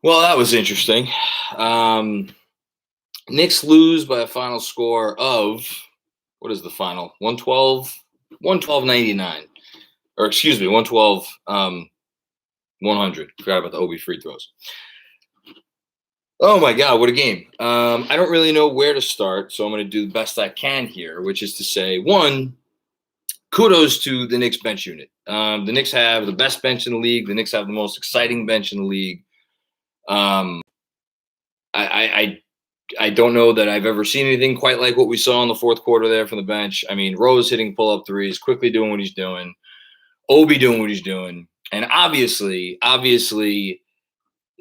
Well, that was interesting. Um, Knicks lose by a final score of what is the final? 112, 112.99. Or excuse me, 112, 100. Forgot about the Obi free throws. Oh my God, what a game. I don't really know where to start, so I'm going to do the best I can here, which is to say, one, kudos to the Knicks bench unit. The Knicks have the best bench in the league. The Knicks have the most exciting bench in the league. Um, I don't know that I've ever seen anything quite like what we saw in the fourth quarter there from the bench. I mean, Rose hitting pull-up threes, quickly doing what he's doing, Obi doing what he's doing, and obviously,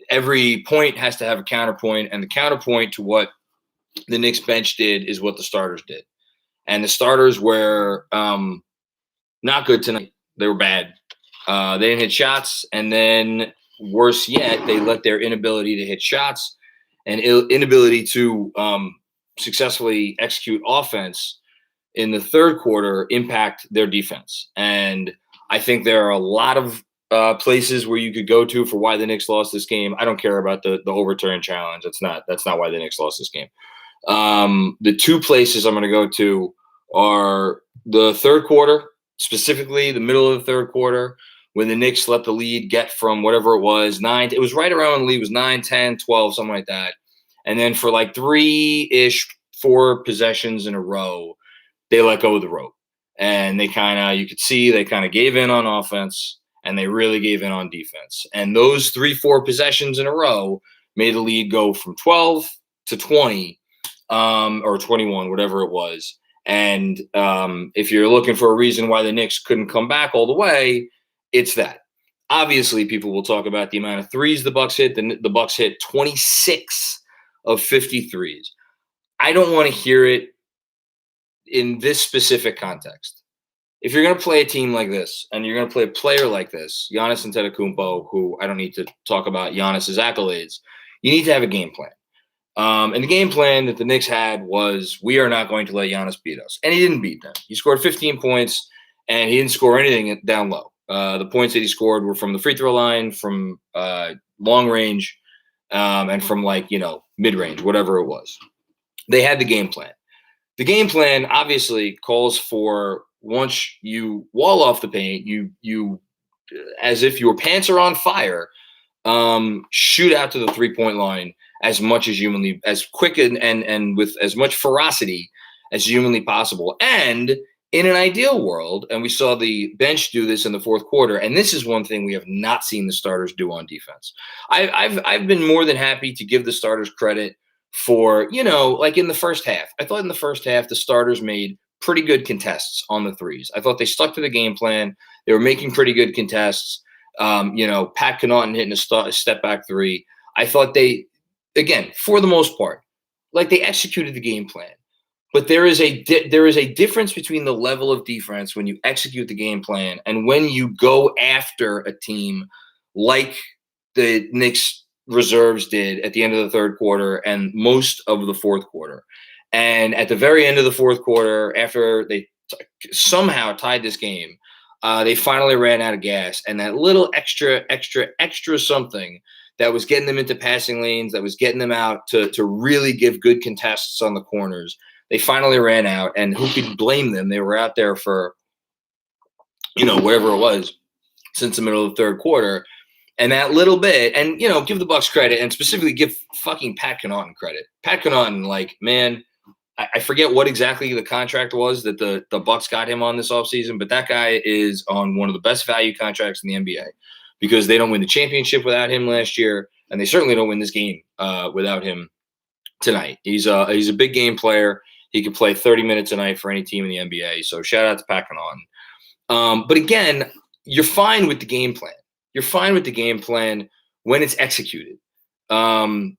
every point has to have a counterpoint, and the counterpoint to what the Knicks bench did is what the starters did, and the starters were not good tonight. They were bad. They didn't hit shots, and then worse yet, they let their inability to hit shots and inability to successfully execute offense in the third quarter impact their defense. And I think there are a lot of places where you could go to for why the Knicks lost this game. I don't care about the overturn challenge. That's not why the Knicks lost this game. The two places I'm going to go to are the third quarter, specifically the middle of the third quarter, when the Knicks let the lead get from whatever it was, 9. It was right around when the lead was 9, 10, 12, something like that. And then for like 4 possessions in a row, they let go of the rope. And you could see they kind of gave in on offense, and they really gave in on defense. And those 3-4 possessions in a row made the lead go from 12 to 20 or 21, whatever it was. And if you're looking for a reason why the Knicks couldn't come back all the way, it's that. Obviously, people will talk about the amount of threes the Bucks hit. The Bucks hit 26 of 53s. I don't want to hear it in this specific context. If you're going to play a team like this, and you're going to play a player like this, Giannis Antetokounmpo, who I don't need to talk about Giannis's accolades, you need to have a game plan. And the game plan that the Knicks had was, we are not going to let Giannis beat us. And he didn't beat them. He scored 15 points, and he didn't score anything down low. The points that he scored were from the free throw line, from long range, and from mid-range, whatever it was. They had the game plan. The game plan obviously calls for, once you wall off the paint, you as if your pants are on fire, shoot out to the 3-point line as much as humanly, as quick and with as much ferocity as humanly possible. And in an ideal world, and we saw the bench do this in the fourth quarter, and this is one thing we have not seen the starters do on defense. I've been more than happy to give the starters credit for, like in the first half. I thought in the first half the starters made pretty good contests on the threes. I thought they stuck to the game plan. They were making pretty good contests. Pat Connaughton hitting a step back three. I thought they, again, for the most part, like they executed the game plan. But there is a difference between the level of defense when you execute the game plan and when you go after a team like the Knicks reserves did at the end of the third quarter and most of the fourth quarter. And at the very end of the fourth quarter, after they somehow tied this game, they finally ran out of gas. And that little extra something that was getting them into passing lanes, that was getting them out to really give good contests on the corners, they finally ran out. And who could blame them? They were out there for, whatever it was, since the middle of the third quarter. And that little bit, and, give the Bucks credit, and specifically give fucking Pat Connaughton credit. Pat Connaughton, man, I forget what exactly the contract was that the Bucks got him on this offseason, but that guy is on one of the best value contracts in the NBA, because they don't win the championship without him last year, and they certainly don't win this game without him tonight. He's a big game player. He could play 30 minutes a night for any team in the NBA, so shout out to Pat Connaughton. But again, you're fine with the game plan. You're fine with the game plan when it's executed, the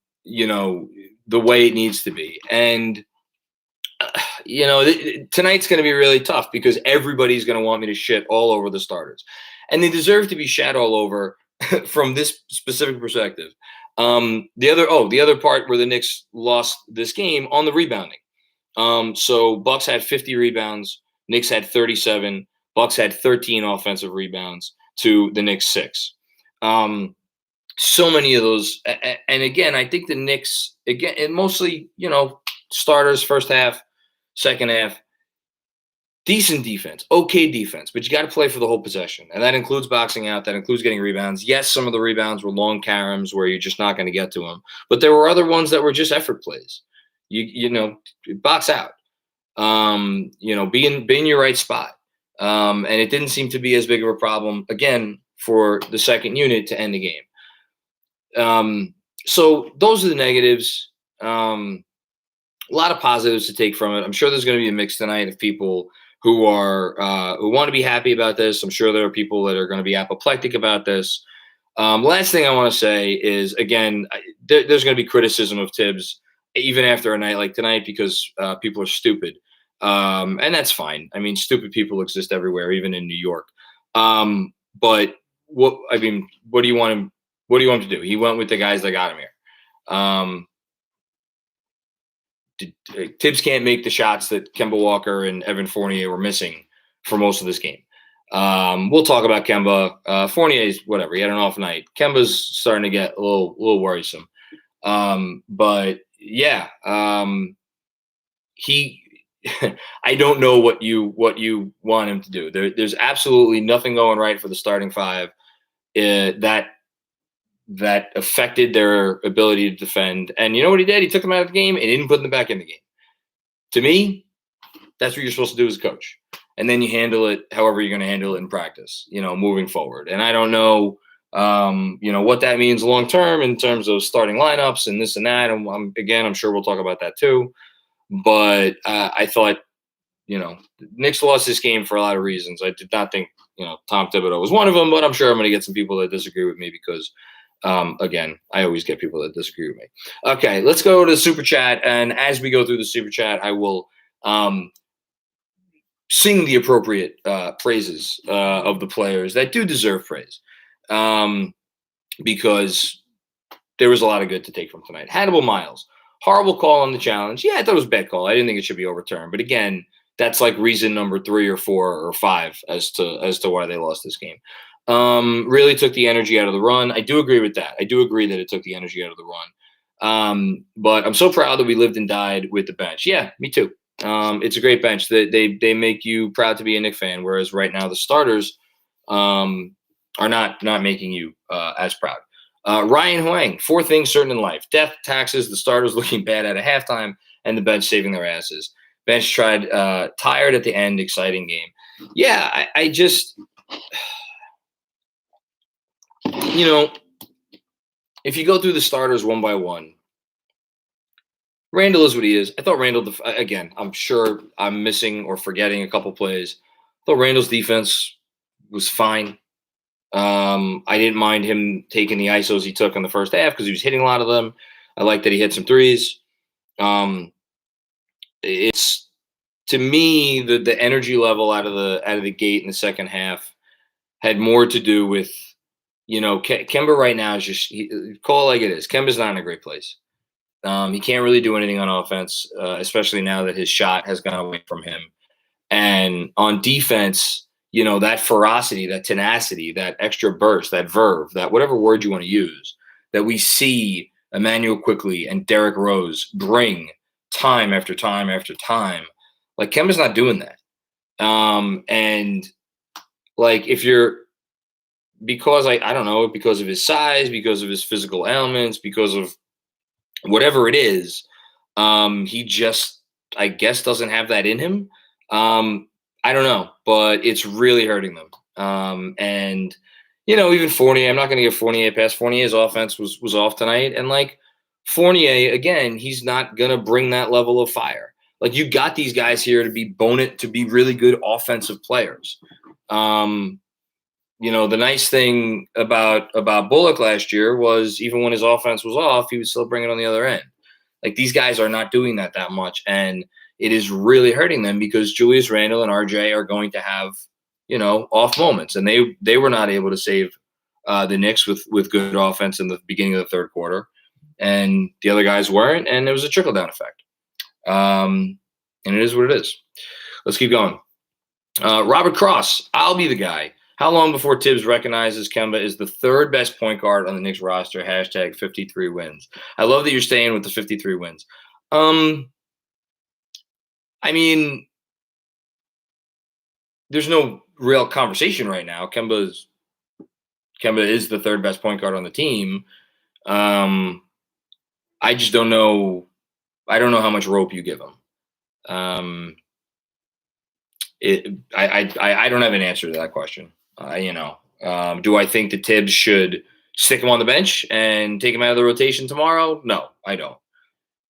way it needs to be. And, tonight's going to be really tough because everybody's going to want me to shit all over the starters. And they deserve to be shat all over from this specific perspective. The other part where the Knicks lost this game on the rebounding. So Bucks had 50 rebounds. Knicks had 37. Bucks had 13 offensive rebounds to the Knicks 6. So many of those, and again, I think the Knicks again, and mostly starters first half, second half, decent defense, okay defense, but you got to play for the whole possession, and that includes boxing out, that includes getting rebounds. Yes, some of the rebounds were long caroms where you're just not going to get to them, but there were other ones that were just effort plays. Box out, be in your right spot, and it didn't seem to be as big of a problem again for the second unit to end the game. So those are the negatives. A lot of positives to take from it. I'm sure there's going to be a mix tonight of people who want to be happy about this. I'm sure there are people that are going to be apoplectic about this. Last thing I want to say is, again, there's going to be criticism of Tibbs even after a night like tonight because people are stupid. And that's fine. I mean, stupid people exist everywhere, even in New York. But what do you want him? What do you want him to do? He went with the guys that got him here. Tibbs can't make the shots that Kemba Walker and Evan Fournier were missing for most of this game. We'll talk about Kemba. Fournier's whatever. He had an off night. Kemba's starting to get a little worrisome. But yeah, I don't know what you want him to do. There's absolutely nothing going right for the starting five that affected their ability to defend. And you know what he did? He took them out of the game and didn't put them back in the game. To me, that's what you're supposed to do as a coach. And then you handle it however you're going to handle it in practice, moving forward. And I don't know, what that means long term in terms of starting lineups and this and that. And I'm sure we'll talk about that too. But I thought, Knicks lost this game for a lot of reasons. I did not think, Tom Thibodeau was one of them, but I'm sure I'm going to get some people that disagree with me because, again, I always get people that disagree with me. Okay, let's go to the Super Chat. And as we go through the Super Chat, I will sing the appropriate praises of the players that do deserve praise because there was a lot of good to take from tonight. Hannibal Miles, horrible call on the challenge. Yeah, I thought it was a bad call. I didn't think it should be overturned. But again, that's like reason number 3 or 4 or 5 as to why they lost this game. Really took the energy out of the run. I do agree with that. I do agree that it took the energy out of the run. But I'm so proud that we lived and died with the bench. Yeah, me too. It's a great bench. They make you proud to be a Knicks fan, whereas right now the starters are not making you as proud. Ryan Huang, 4 things certain in life: death, taxes, the starters looking bad at a halftime, and the bench saving their asses. Bench tried, tired at the end, exciting game. Yeah, I just, if you go through the starters one by one, Randall is what he is. I thought Randall, again, I'm sure I'm missing or forgetting a couple plays. I thought Randall's defense was fine. I didn't mind him taking the ISOs he took in the first half because he was hitting a lot of them. I like that he hit some threes. It's, to me, the energy level out of the gate in the second half had more to do with, Kemba right now is just call it like it is. Kemba's not in a great place. He can't really do anything on offense, especially now that his shot has gone away from him. And on defense, that ferocity, that tenacity, that extra burst, that verve, that whatever word you want to use, that we see Emmanuel Quickley and Derrick Rose bring time after time after time. Like, Kemba's not doing that. And like, if you're, because I don't know, because of his size, because of his physical ailments, because of whatever it is, he just, I guess, doesn't have that in him. I don't know, but it's really hurting them. And, even Fournier, I'm not going to give Fournier a pass. Fournier's offense was off tonight. And like Fournier, again, he's not going to bring that level of fire. Like, you got these guys here to be really good offensive players. The nice thing about Bullock last year was even when his offense was off, he would still bring it on the other end. Like, these guys are not doing that much. And it is really hurting them because Julius Randle and RJ are going to have, off moments. And they were not able to save the Knicks with good offense in the beginning of the third quarter. And the other guys weren't. And it was a trickle-down effect. And it is what it is. Let's keep going. Robert Cross, I'll be the guy. How long before Tibbs recognizes Kemba is the third best point guard on the Knicks roster? Hashtag 53 wins. I love that you're staying with the 53 wins. I mean, there's no real conversation right now. Kemba is the third best point guard on the team. I just don't know. I don't know how much rope you give him. I don't have an answer to that question. Do I think that Tibbs should stick him on the bench and take him out of the rotation tomorrow? No, I don't.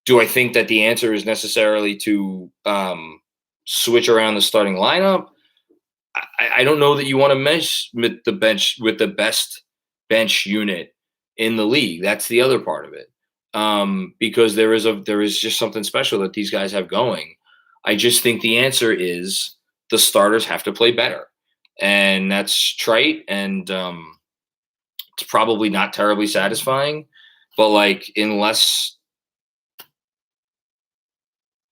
Do I think that the answer is necessarily to switch around the starting lineup? I don't know that you want to mess with the bench with the best bench unit in the league. That's the other part of it, because there is just something special that these guys have going. I just think the answer is the starters have to play better, and that's trite, and it's probably not terribly satisfying. But like, unless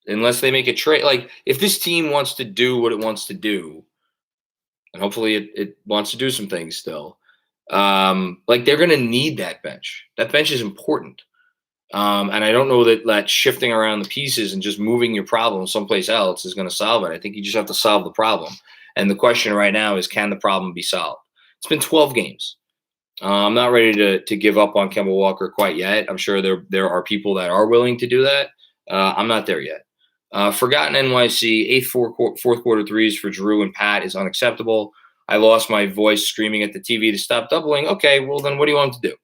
they make a trade, like if this team wants to do what it wants to do, and hopefully it wants to do some things still, like they're going to need that bench. That bench is important. And I don't know that shifting around the pieces and just moving your problem someplace else is going to solve it. I think you just have to solve the problem. And the question right now is, can the problem be solved? It's been 12 games. I'm not ready to give up on Kemba Walker quite yet. I'm sure there are people that are willing to do that. I'm not there yet. Forgotten NYC, eighth fourth quarter threes for Drew and Pat is unacceptable. I lost my voice screaming at the TV to stop doubling. Okay, well then what do you want him to do?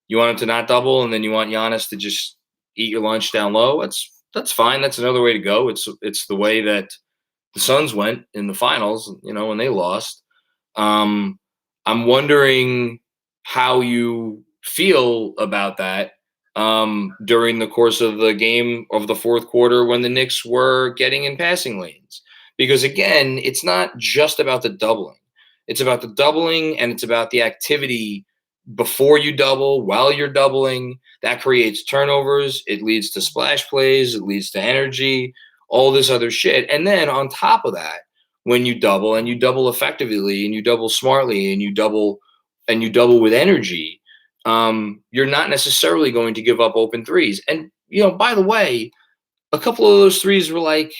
You want him to not double, and then you want Giannis to just eat your lunch down low? That's fine. That's another way to go. It's the way that the Suns went in the finals, when they lost. I'm wondering how you feel about that during the course of the game of the fourth quarter when the Knicks were getting in passing lanes. Because again, it's not just about the doubling. It's about the doubling, and it's about the activity before you double, while you're doubling. That creates turnovers. It leads to splash plays. It leads to energy, all this other shit. And then on top of that, when you double, and you double effectively, and you double smartly, and you double with energy, you're not necessarily going to give up open threes. And, by the way, a couple of those threes were like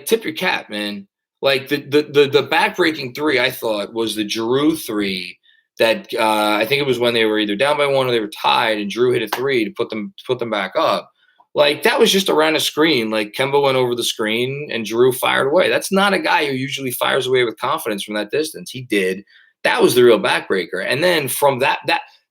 tip your cap, man. Like the backbreaking three, I thought, was the Giroux three that I think it was when they were either down by one or they were tied, and Drew hit a three to put them back up. Like, that was just around a screen. Like, Kemba went over the screen and Drew fired away. That's not a guy who usually fires away with confidence from that distance. He did. That was the real backbreaker. And then from that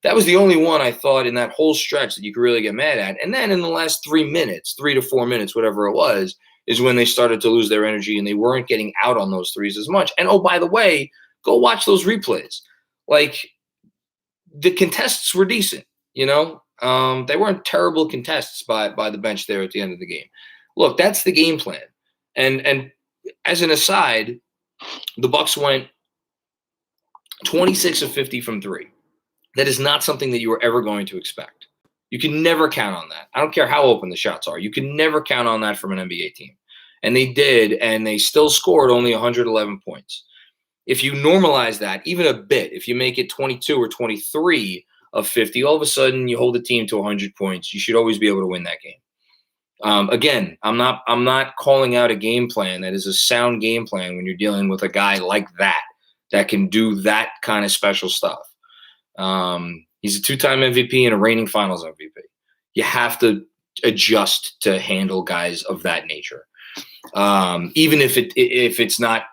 was the only one I thought in that whole stretch that you could really get mad at. And then in the last 3 to 4 minutes, whatever it was, is when they started to lose their energy and they weren't getting out on those threes as much. And, oh, by the way, go watch those replays. Like, the contests were decent, they weren't terrible contests by the bench there at the end of the game. Look, that's the game plan. And as an aside, the Bucks went 26 of 50 from three. That is not something that you are ever going to expect. You can never count on that. I don't care how open the shots are. You can never count on that from an NBA team. And they did, and they still scored only 111 points. If you normalize that even a bit, if you make it 22 or 23 of 50, all of a sudden you hold the team to 100 points. You should always be able to win that game. Again, I'm not calling out a game plan that is a sound game plan when you're dealing with a guy like that can do that kind of special stuff. He's a two-time MVP and a reigning Finals MVP. You have to adjust to handle guys of that nature, even if it's not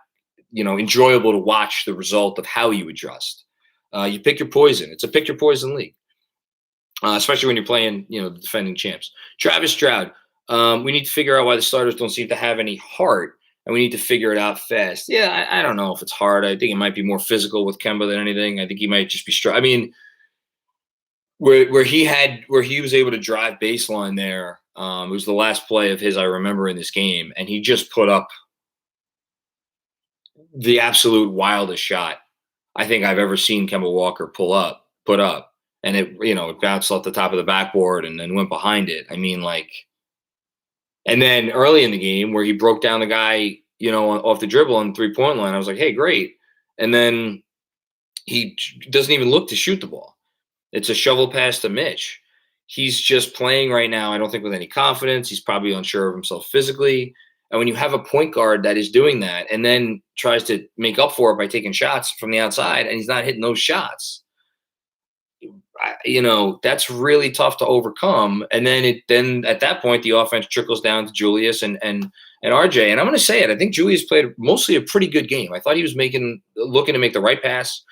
enjoyable to watch the result of how you adjust. You pick your poison. It's a pick your poison league, especially when you're playing, the defending champs. Travis Stroud, we need to figure out why the starters don't seem to have any heart, and we need to figure it out fast. Yeah, I don't know if it's hard. I think it might be more physical with Kemba than anything. I think he might just be strong. I mean, where he was able to drive baseline there, it was the last play of his I remember in this game, and he just put up the absolute wildest shot I think I've ever seen Kemba Walker put up, and it bounced off the top of the backboard and then went behind it. I mean, and then early in the game where he broke down the guy, off the dribble on the 3-point line, I was like, hey, great. And then he doesn't even look to shoot the ball. It's a shovel pass to Mitch. He's just playing right now, I don't think, with any confidence. He's probably unsure of himself physically. And when you have a point guard that is doing that and then tries to make up for it by taking shots from the outside and he's not hitting those shots, that's really tough to overcome. And then at that point, the offense trickles down to Julius and RJ. And I'm going to say it. I think Julius played mostly a pretty good game. I thought he was looking to make the right pass,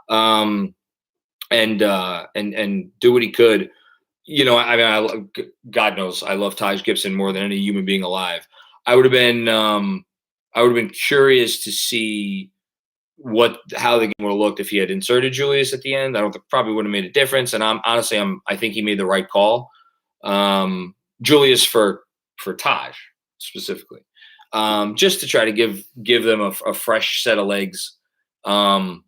and do what he could. God knows I love Taj Gibson more than any human being alive. I would have been curious to see how the game would have looked if he had inserted Julius at the end. I don't think probably would have made a difference. And I think he made the right call. Julius for Taj specifically, just to try to give them a fresh set of legs, on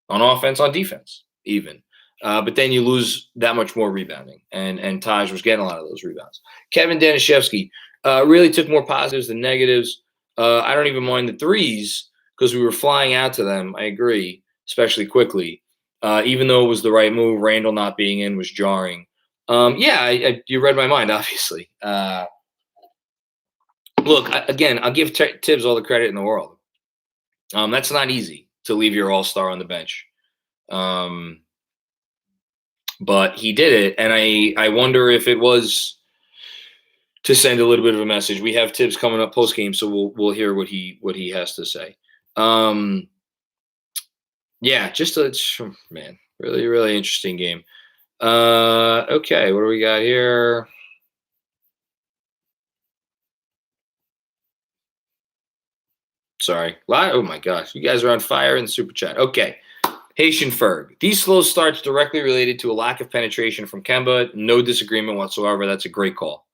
offense, on defense, even. But then you lose that much more rebounding, and Taj was getting a lot of those rebounds. Kevin Danishevsky really took more positives than negatives. I don't even mind the threes because we were flying out to them. I agree, especially quickly. Even though it was the right move, Randall not being in was jarring. You read my mind, obviously. Look, I'll give Tibbs all the credit in the world. That's not easy to leave your all-star on the bench. But he did it, and I wonder if it was to send a little bit of a message. We have Tibbs coming up post-game, so we'll hear what he has to say. Really, really interesting game. Okay, what do we got here? Sorry. Oh, my gosh. You guys are on fire in the super chat. Okay. Haitian Ferg. These slow starts directly related to a lack of penetration from Kemba. No disagreement whatsoever. That's a great call.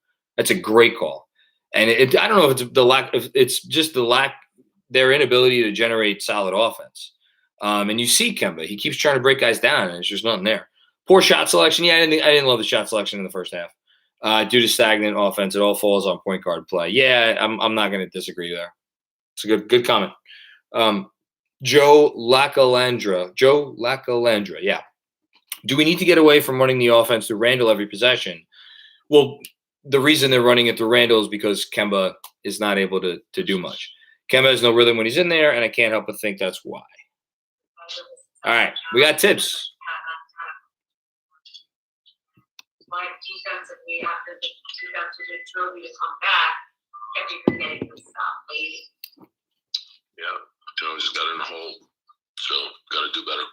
And I don't know if it's just the lack, their inability to generate solid offense. And you see Kemba. He keeps trying to break guys down, and there's just nothing there. Poor shot selection. Yeah, I didn't love the shot selection in the first half. Due to stagnant offense, it all falls on point guard play. Yeah, I'm not going to disagree there. It's a good comment. Joe Lacalandra, yeah. Do we need to get away from running the offense through Randall every possession? Well, the reason they're running it through Randall is because Kemba is not able to do much. Kemba has no rhythm when he's in there, and I can't help but think that's why. All right, we got Tibbs. Defensively, after the defensive trophy to come back, everything getting this stuff. Yeah, Jones just got in the hole, so got to do better.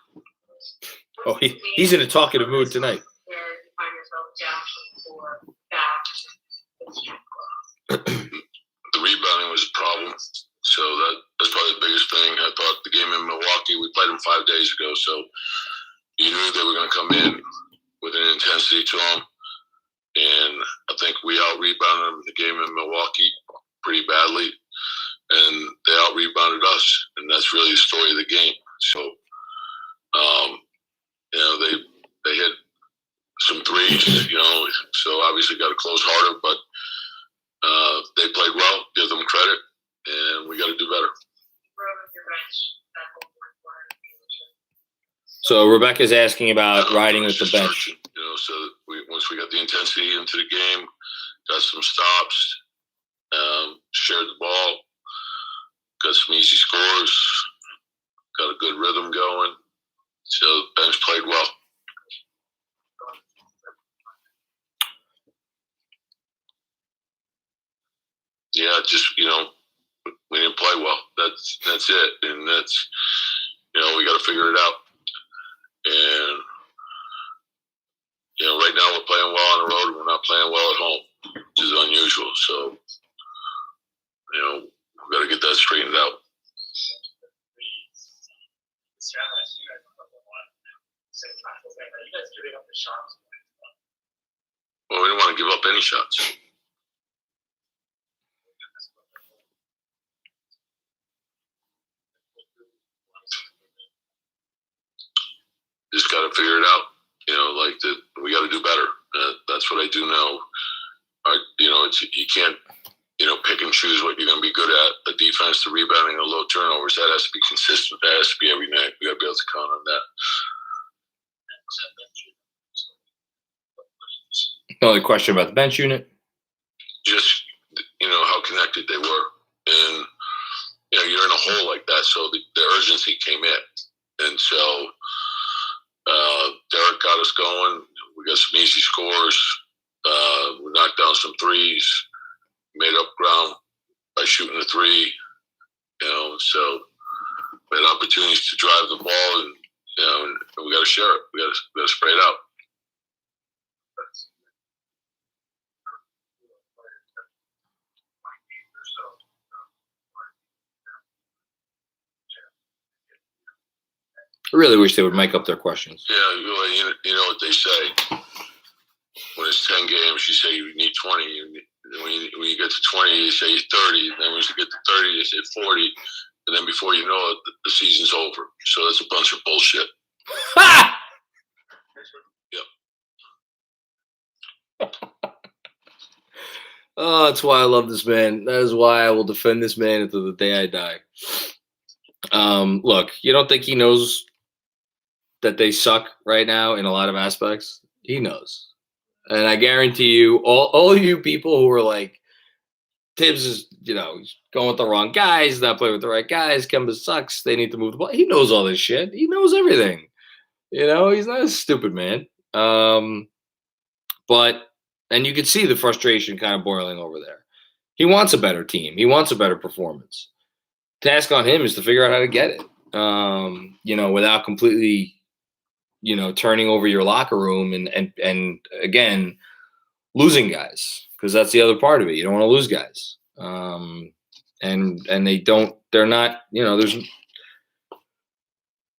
Oh, he's in a talkative mood tonight. The rebounding was a problem, so that's probably the biggest thing. I thought the game in Milwaukee, we played them 5 days ago, so you knew they were going to come in with an intensity to them, and I think we out-rebounded them in the game in Milwaukee pretty badly, and they out-rebounded us, and that's really the story of the game. So, they hit some threes, so obviously got to close harder, but they played well, give them credit, and we got to do better. So Rebecca's asking about riding with the bench. So once we got the intensity into the game, got some stops, shared the ball, got some easy scores, got a good rhythm going. So the bench played well. Yeah, just, we didn't play well. That's it. And that's, we got to figure it out. And, right now we're playing well on the road and we're not playing well at home, which is unusual. So, we've got to get that straightened out. Well, we don't want to give up any shots. Just got to figure it out. We got to do better. That's what I do know. You can't pick and choose what you're going to be good at. The defense, the rebounding, the low turnovers, that has to be consistent. That has to be every night. We got to be able to count on that. Another question about the bench unit. Just, how connected they were. And, you're in a hole like that, so the urgency came in. And so Derek got us going. We got some easy scores. We knocked down some threes, made up ground by shooting a three. So we had opportunities to drive the ball, and we got to share it. We got to spray it out. I really wish they would make up their questions. Yeah, you know what they say. When it's 10 games, you say you need 20. When you get to 20, you say 30. And then when you get to 30, you say 40. And then before you know it, the season's over. So that's a bunch of bullshit. Yep. Oh, that's why I love this man. That is why I will defend this man until the day I die. Look, you don't think he knows that they suck right now in a lot of aspects? He knows. And I guarantee you, all you people who are like, Tibbs is, he's going with the wrong guys, not playing with the right guys, Kemba sucks, they need to move the ball. He knows all this shit. He knows everything. He's not a stupid man. And you can see the frustration kind of boiling over there. He wants a better team. He wants a better performance. Task on him is to figure out how to get it, without completely, turning over your locker room and again, losing guys, because that's the other part of it. You don't want to lose guys. And they're not,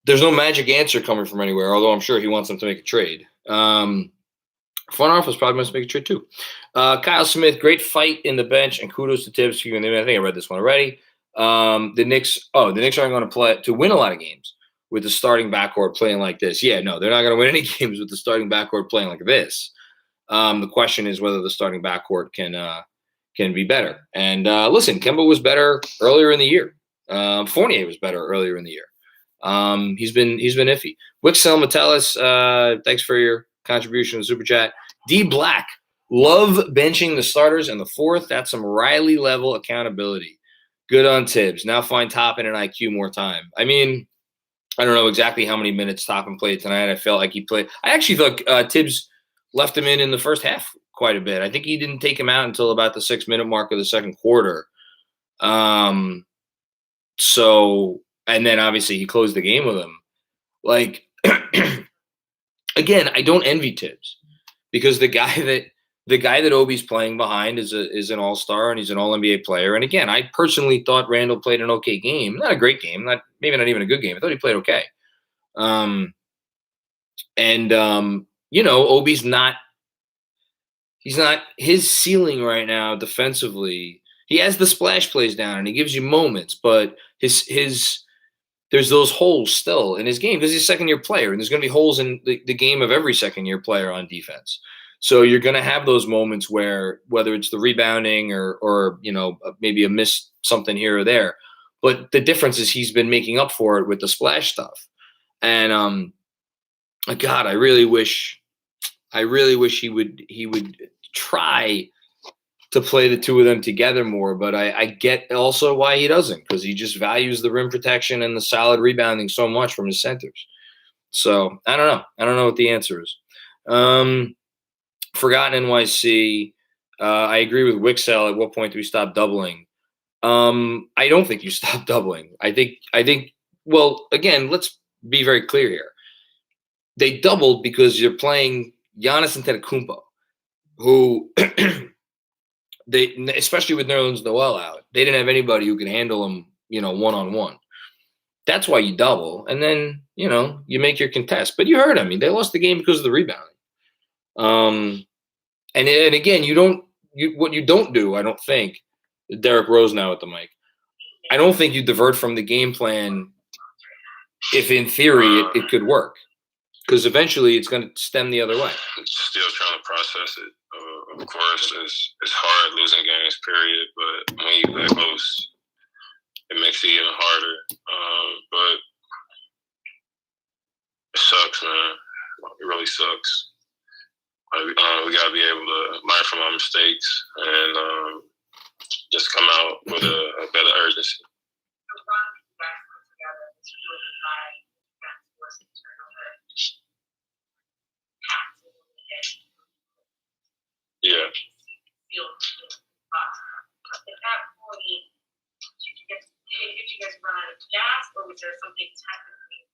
there's no magic answer coming from anywhere, although I'm sure he wants them to make a trade. Front office probably wants to make a trade too. Kyle Smith, great fight in the bench, and kudos to Tibbs. I think I read this one already. The Knicks aren't going to play to win a lot of games with the starting backcourt playing like this. Yeah, no, they're not going to win any games with the starting backcourt playing like this. The question is whether the starting backcourt can be better. And listen, Kemba was better earlier in the year. Fournier was better earlier in the year. He's been iffy. Wixel Metellus, thanks for your contribution to Super Chat. D Black, love benching the starters in the fourth. That's some Riley level accountability. Good on Tibbs. Now find Toppin and IQ more time. I mean, I don't know exactly how many minutes Toppin played tonight. I felt like he played. I actually thought Tibbs left him in the first half quite a bit. I think he didn't take him out until about the 6-minute mark of the second quarter. So, and then obviously he closed the game with him. Like, again, I don't envy Tibbs because the guy that Obi's playing behind is an all-star and he's an all-NBA player. And again, I personally thought Randall played an okay game. Not a great game, maybe not even a good game. I thought he played okay. Obi's not his ceiling right now defensively. He has the splash plays down and he gives you moments, but there's those holes still in his game because he's a second-year player, and there's going to be holes in the game of every second-year player on defense. So you're going to have those moments where, whether it's the rebounding or maybe a miss something here or there, but the difference is he's been making up for it with the splash stuff. And God, I really wish he would try to play the two of them together more. But I get also why he doesn't, because he just values the rim protection and the solid rebounding so much from his centers. So I don't know. I don't know what the answer is. Forgotten NYC. I agree with Wixel. At what point do we stop doubling? I don't think you stop doubling. I think. Well, again, let's be very clear here. They doubled because you're playing Giannis Antetokounmpo, who they, especially with Nerlens Noel out, they didn't have anybody who could handle him, one-on-one. That's why you double, and then you make your contest. But you heard, they lost the game because of the rebounding. And again, what you don't do, I don't think, Derek Rose now at the mic, I don't think you divert from the game plan if in theory it could work, because eventually it's going to stem the other way. Still trying to process it Of course, it's hard losing games, period. But when you that close, it makes it even harder. But it sucks, man. It really sucks. We got to be able to learn from our mistakes and just come out with a better urgency. Yeah. At that point, did you guys run out of gas, or was there something technically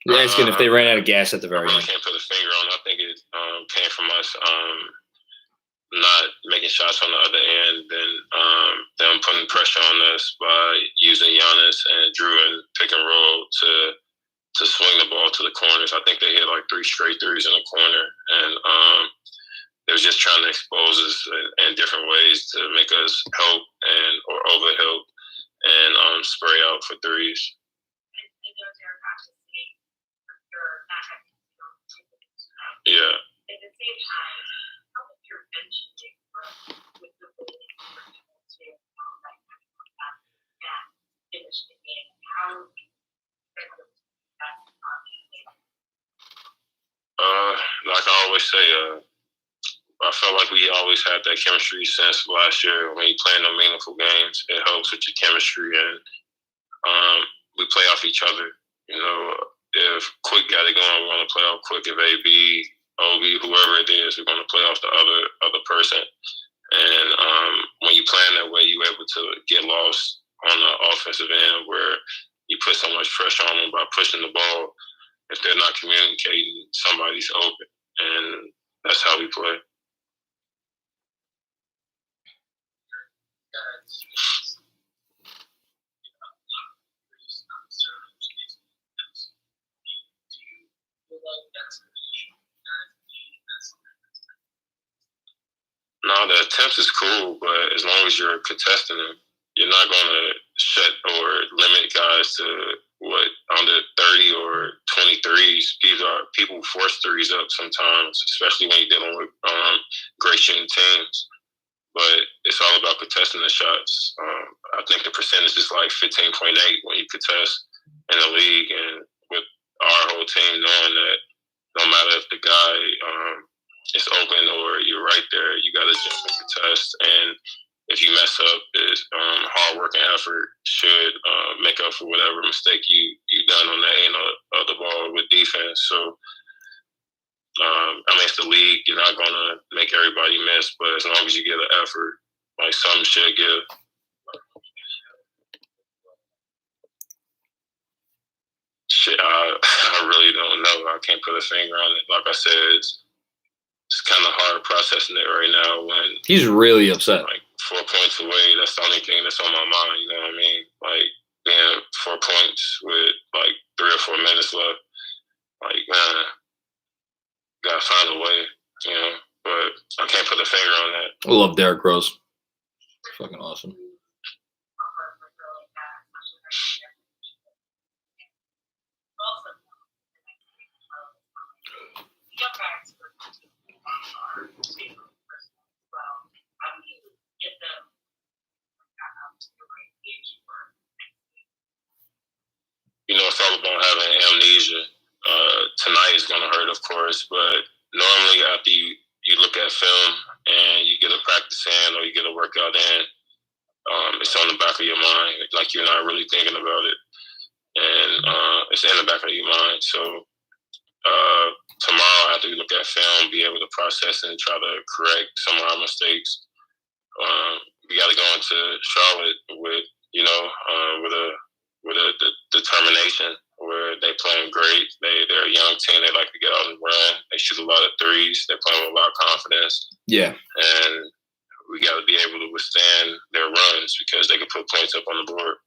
You're asking if they ran out of gas at the very I end. can't put a finger on it. I think it came from us not making shots on the other end, then them putting pressure on us by using Giannis and Drew and pick and roll to swing the ball to the corners. I think they hit like 3 straight threes in the corner, and they was just trying to expose us in different ways to make us help or overhelp and spray out for threes. Yeah. At the same time, how much your bench with the way to finish the game? How like I always say, I felt like we always had that chemistry since last year. When you play in the meaningful games, it helps with your chemistry, and we play off each other. You know, if Quick got it going, we're going to play off Quick. If AB, OB, whoever it is, we're going to play off the other person. And when you play in that way, you're able to get lost on the offensive end where you put so much pressure on them by pushing the ball. If they're not communicating, somebody's open. And that's how we play. No, the attempts is cool, but as long as you're contesting them, you're not going to shut or limit guys to under 30 or 23s. People force threes up sometimes, especially when you're dealing with great shooting teams. But it's all about contesting the shots. I think the percentage is like 15.8 when you contest in the league, and with our whole team knowing that no matter if the guy is open or you're right there, you got to just contest. And if you mess up, hard work and effort should make up for whatever mistake you done on that end of the ball with defense. So, it's the league. You're not going to make everybody miss, but as long as you get an effort, like some should give. Shit, I really don't know. I can't put a finger on it. Like I said, it's kind of hard processing it right now when he's really upset. Like 4 points away, that's the only thing that's on my mind. You know what I mean? Like being 4 points with like 3 or 4 minutes left. Like, man, gotta find a way, you know. But I can't put a finger on that. I love Derrick Rose. Fucking awesome. You know, it's all about having amnesia. Tonight is going to hurt, of course, but normally after you look at film and you get a practice in or you get a workout in, it's on the back of your mind. Like you're not really thinking about it. And it's in the back of your mind. So tomorrow after we look at film, be able to process and try to correct some of our mistakes. We got to go into Charlotte with a determination where they playing great. They're a young team. They like to get out and run. They shoot a lot of threes. They're playing with a lot of confidence. Yeah. And we got to be able to withstand their runs because they can put points up on the board.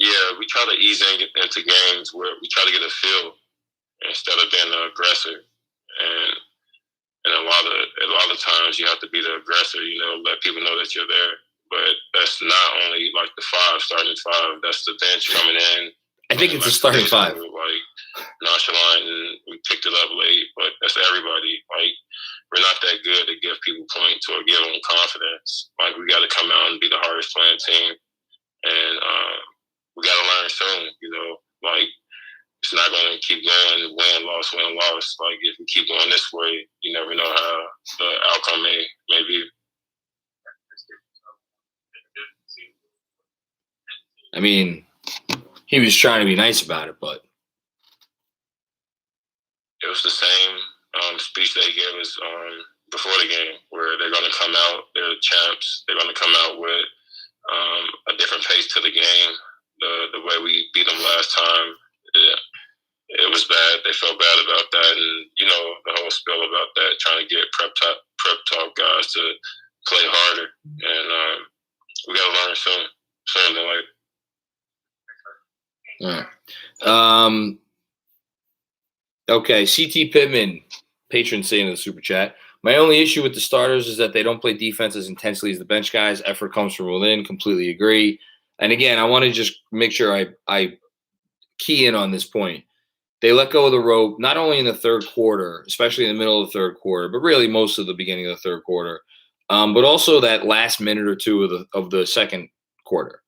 Yeah, we try to ease into games where we try to get a feel. instead of being the aggressor. And a lot of times you have to be the aggressor, let people know that you're there. But that's not only like the starting five, that's the bench coming in. I think it's a starting five. Like nonchalant, and we picked it up late, but that's everybody. Like, we're not that good to give people points or give them confidence. Like, we got to come out and be the hardest playing team, and we got to learn soon. Like, it's not going to keep going win loss. Like, if we keep going this way, you never know how the outcome may be. I mean, he was trying to be nice about it, but it was the same speech they gave us before the game, where they're going to come out, they're champs, they're going to come out with a different pace to the game. The way we beat them last time, it was bad. They felt bad about that, and the whole spiel about that, trying to get prep talk guys to play harder, and we got to learn soon than later. All right. Okay, CT Pittman, patron saint of the Super Chat. My only issue with the starters is that they don't play defense as intensely as the bench guys. Effort comes from within. Completely agree. And again, I want to just make sure I key in on this point. They let go of the rope, not only in the third quarter, especially in the middle of the third quarter, but really most of the beginning of the third quarter, but also that last minute or two of the second quarter.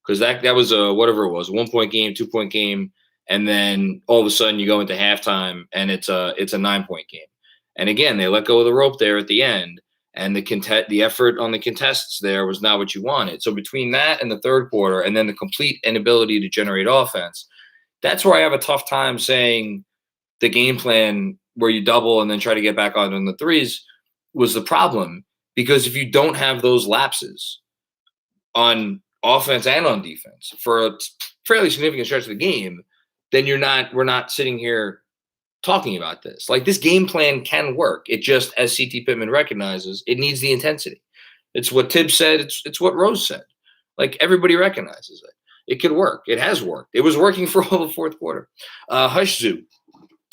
Because that was a whatever it was, 1 point game, 2 point game, and then all of a sudden you go into halftime and it's a 9 point game. And again, they let go of the rope there at the end, and the effort on the contests there was not what you wanted. So between that and the third quarter, and then the complete inability to generate offense, that's where I have a tough time saying the game plan where you double and then try to get back on the threes was the problem. Because if you don't have those lapses on offense and on defense for a fairly significant stretch of the game, then we're not sitting here talking about this. Like, this game plan can work. It just, as CT Pittman recognizes, it needs the intensity. It's what Tibbs said. It's what Rose said. Like, everybody recognizes it. It could work. It has worked. It was working for all the fourth quarter. Hush Zoo,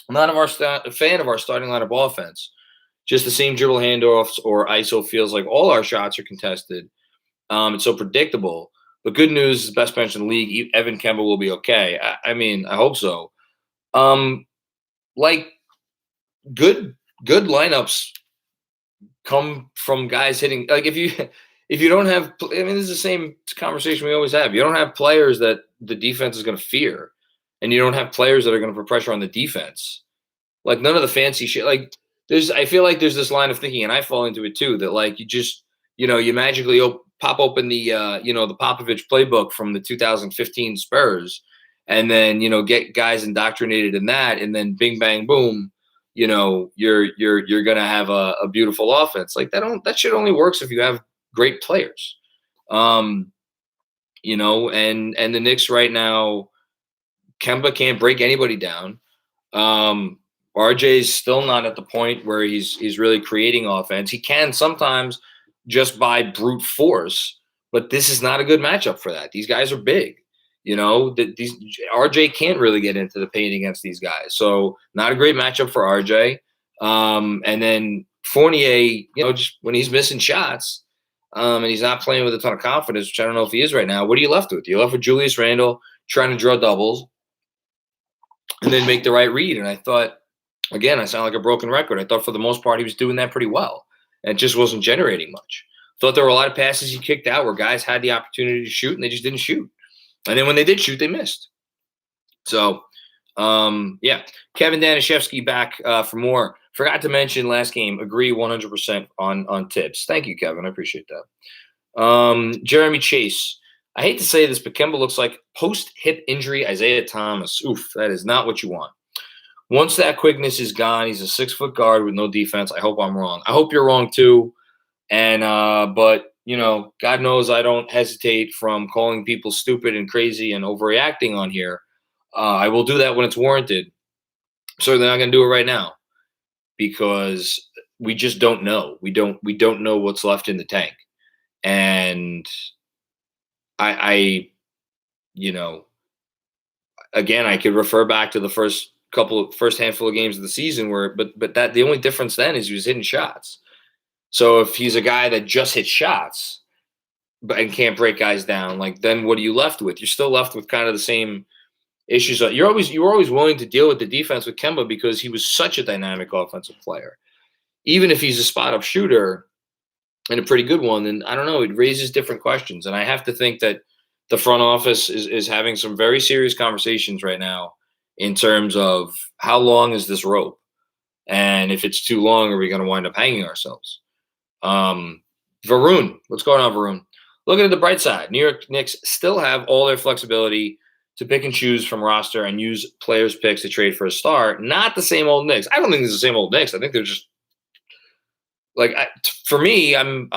a fan of our starting lineup offense. Just the same dribble handoffs or ISO feels like all our shots are contested. It's so predictable. But good news is best bench in the league. Evan Kemba will be okay. I mean, I hope so. Like, good lineups come from guys hitting. Like, if you don't have, I mean, this is the same conversation we always have. You don't have players that the defense is going to fear, and you don't have players that are going to put pressure on the defense. Like, none of the fancy shit. Like, I feel like there's this line of thinking, and I fall into it too, that like you just, you magically pop open the the Popovich playbook from the 2015 Spurs, and then get guys indoctrinated in that, and then bing bang boom, you're gonna have a beautiful offense. Like, that shit only works if you have great players. And the Knicks right now, Kemba can't break anybody down. RJ's still not at the point where he's really creating offense. He can sometimes just by brute force, but this is not a good matchup for that. These guys are big. RJ can't really get into the paint against these guys. So not a great matchup for RJ. And then Fournier, just when he's missing shots, and he's not playing with a ton of confidence, which I don't know if he is right now, what are you left with? You're left with Julius Randle trying to draw doubles and then make the right read. And I thought, again, I sound like a broken record. I thought for the most part he was doing that pretty well, and it just wasn't generating much. Thought there were a lot of passes he kicked out where guys had the opportunity to shoot and they just didn't shoot. And then when they did shoot, they missed. So, yeah. Kevin Danishevsky back for more. Forgot to mention last game, agree 100% on Tibbs. Thank you, Kevin. I appreciate that. Jeremy Chase. I hate to say this, but Kemba looks like post-hip injury Isaiah Thomas. Oof, that is not what you want. Once that quickness is gone, he's a 6-foot guard with no defense. I hope I'm wrong. I hope you're wrong too. And but God knows I don't hesitate from calling people stupid and crazy and overreacting on here. I will do that when it's warranted. I'm certainly not going to do it right now because we just don't know. We don't know what's left in the tank. And I again, I could refer back to the first first handful of games of the season but that the only difference then is he was hitting shots. So if he's a guy that just hits shots and can't break guys down, like then what are you left with? You're still left with kind of the same issues. You were always willing to deal with the defense with Kemba because he was such a dynamic offensive player. Even if he's a spot up shooter and a pretty good one, then I don't know, it raises different questions. And I have to think that the front office is having some very serious conversations right now in terms of how long is this rope? And if it's too long, are we going to wind up hanging ourselves? Varun, what's going on, Varun? Looking at the bright side, New York Knicks still have all their flexibility to pick and choose from roster and use players' picks to trade for a star. Not the same old Knicks. I don't think it's the same old Knicks. I think they're just like, for me, I'm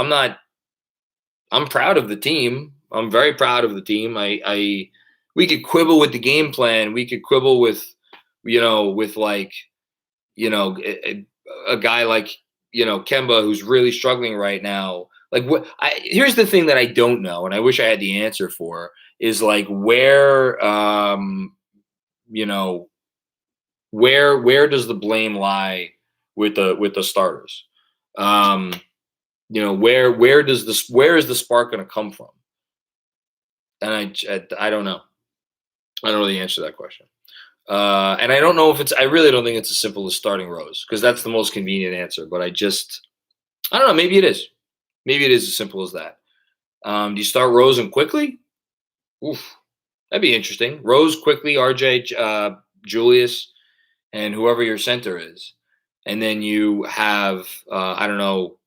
proud of the team. I'm very proud of the team. We could quibble with the game plan. We could quibble with, a guy like, Kemba, who's really struggling right now. Like, here's the thing that I don't know, and I wish I had the answer for, is like where does the blame lie with the starters? Where is the spark going to come from? And I don't know. I don't know the answer to that question. And I don't know if I really don't think it's as simple as starting Rose, because that's the most convenient answer. But I don't know. Maybe it is. Maybe it is as simple as that. Do you start Rose and quickly? Oof, that'd be interesting. Rose, quickly, RJ, Julius, and whoever your center is. And then you have, I don't know,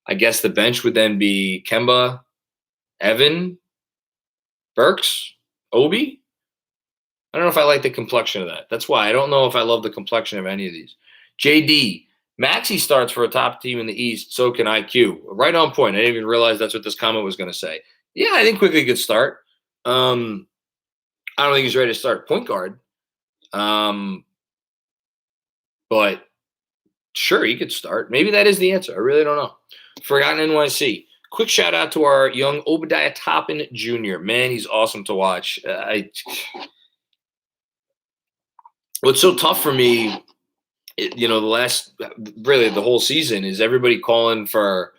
I guess the bench would then be Kemba, Evan, Burks, Obi. I don't know if I like the complexion of that. That's why I don't know if I love the complexion of any of these. JD, Maxey starts for a top team in the East, so can IQ. Right on point. I didn't even realize that's what this comment was going to say. Yeah, I think quickly could start. I don't think he's ready to start point guard. But sure, he could start. Maybe that is the answer. I really don't know. Forgotten NYC. Quick shout out to our young Obadiah Toppin Jr. Man, he's awesome to watch. What's so tough for me, the whole season is everybody calling for,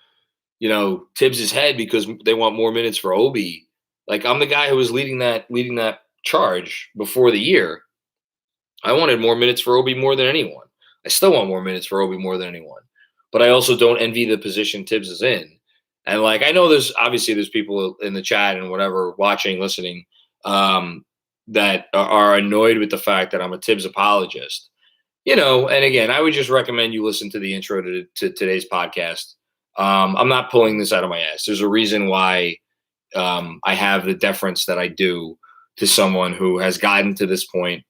Tibbs's head because they want more minutes for Obi. Like, I'm the guy who was leading that charge before the year. I wanted more minutes for Obi more than anyone. I still want more minutes for Obi more than anyone. But I also don't envy the position Tibbs is in. And like, I know there's people in the chat and whatever, watching, listening, that are annoyed with the fact that I'm a Tibbs apologist. And again, I would just recommend you listen to the intro to today's podcast. I'm not pulling this out of my ass. There's a reason why I have the deference that I do to someone who has gotten to this point